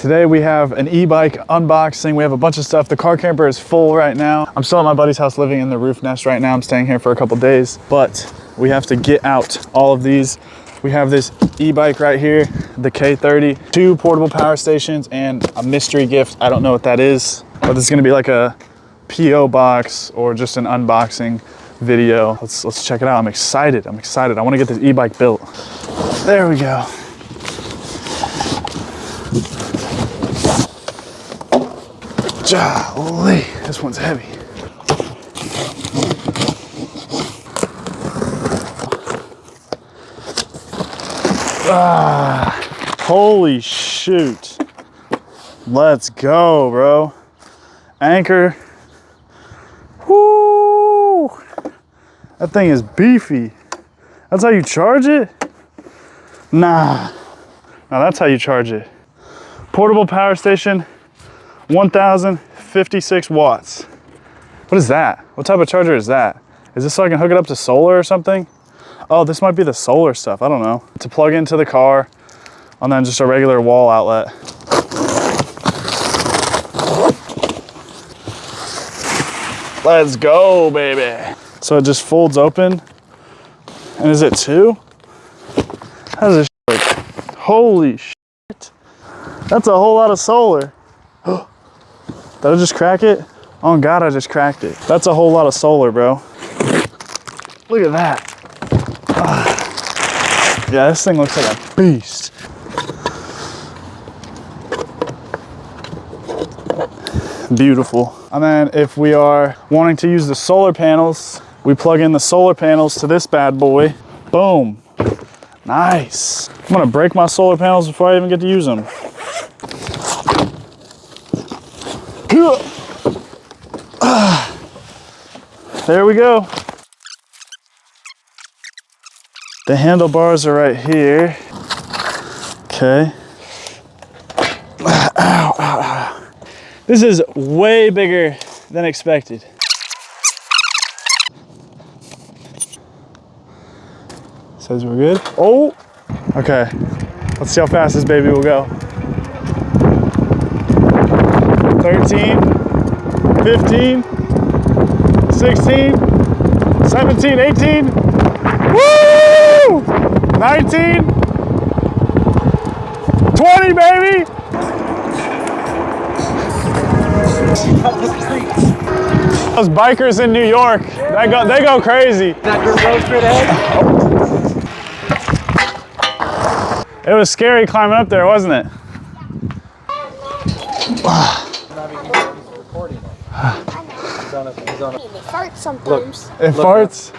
Today we have an e-bike unboxing. We have a bunch of stuff. The car camper is full right now. I'm still at my buddy's house living in the roof nest right now. I'm staying here for a couple days, but we have to get out all of these. We have this e-bike right here, the K30, 2 portable power stations, and a mystery gift. I don't know what that is, but this is gonna be like a PO box or just an unboxing video. Let's check it out. I'm excited. I wanna get this e-bike built. There we go. Golly, this one's heavy. Holy shoot. Let's go, bro. Anchor. Woo! That thing is beefy. That's how you charge it? Nah. Now that's how you charge it. Portable power station. 1056 watts. What is that? What type of charger is that? Is this so I can hook it up to solar or something? Oh, this might be the solar stuff. I don't know. To plug into the car, and then just a regular wall outlet. Let's go, baby. So it just folds open. And is it 2? How does this work? Holy shit. That's a whole lot of solar. Did I just crack it? Oh God, I just cracked it. That's a whole lot of solar, bro. Look at that. Yeah, this thing looks like a beast. Beautiful. And then if we are wanting to use the solar panels, we plug in the solar panels to this bad boy. Boom. Nice. I'm gonna break my solar panels before I even get to use them. There we go. The handlebars are right here. Okay. Ow, ow, ow. This is way bigger than expected. Says we're good. Oh, okay. Let's see how fast this baby will go. 13, 15, 16, 17, 18, woo! 19, 20, baby! Those bikers in New York, they go crazy. Is that your road straight ahead? It was scary climbing up there, wasn't it? It farts sometimes. It farts?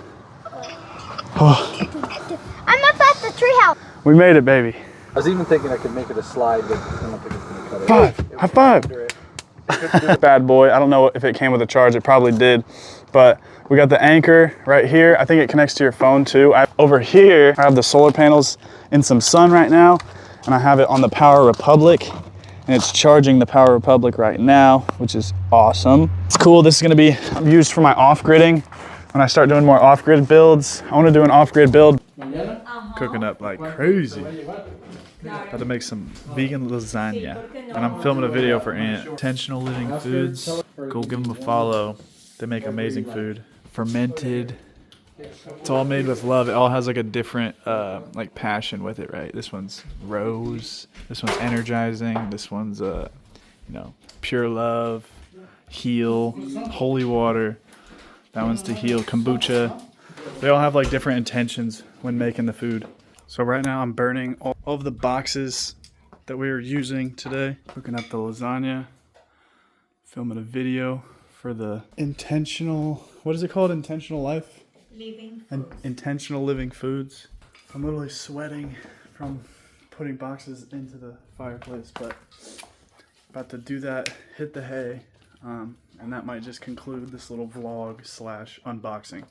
I'm up at the treehouse. We made it, baby. I was even thinking I could make it a slide, but I don't think it's going to cut it. High five. Bad boy. I don't know if it came with a charge. It probably did. But we got the anchor right here. I think it connects to your phone too. Over here, I have the solar panels in some sun right now. And I have it on the Power Republic. And it's charging the Power Republic right now, which is awesome. It's cool. This is going to be used for my off-gridding. When I start doing more off-grid builds, I want to do an off-grid build. Cooking up like crazy. About to make some vegan lasagna. And I'm filming a video for Ant. Intentional Living Foods. Go give them a follow. They make amazing food. Fermented. It's all made with love. It all has like a different like passion with it, right? This one's rose. This one's energizing. This one's you know, pure love, heal, holy water. That one's to heal, kombucha. They all have like different intentions when making the food. So right now I'm burning all of the boxes that we were using today. Cooking up the lasagna. Filming a video for the intentional, what is it called? Intentional life? Living. And intentional living foods. I'm literally sweating from putting boxes into the fireplace, but about to do that, hit the hay, and that might just conclude this little vlog / unboxing.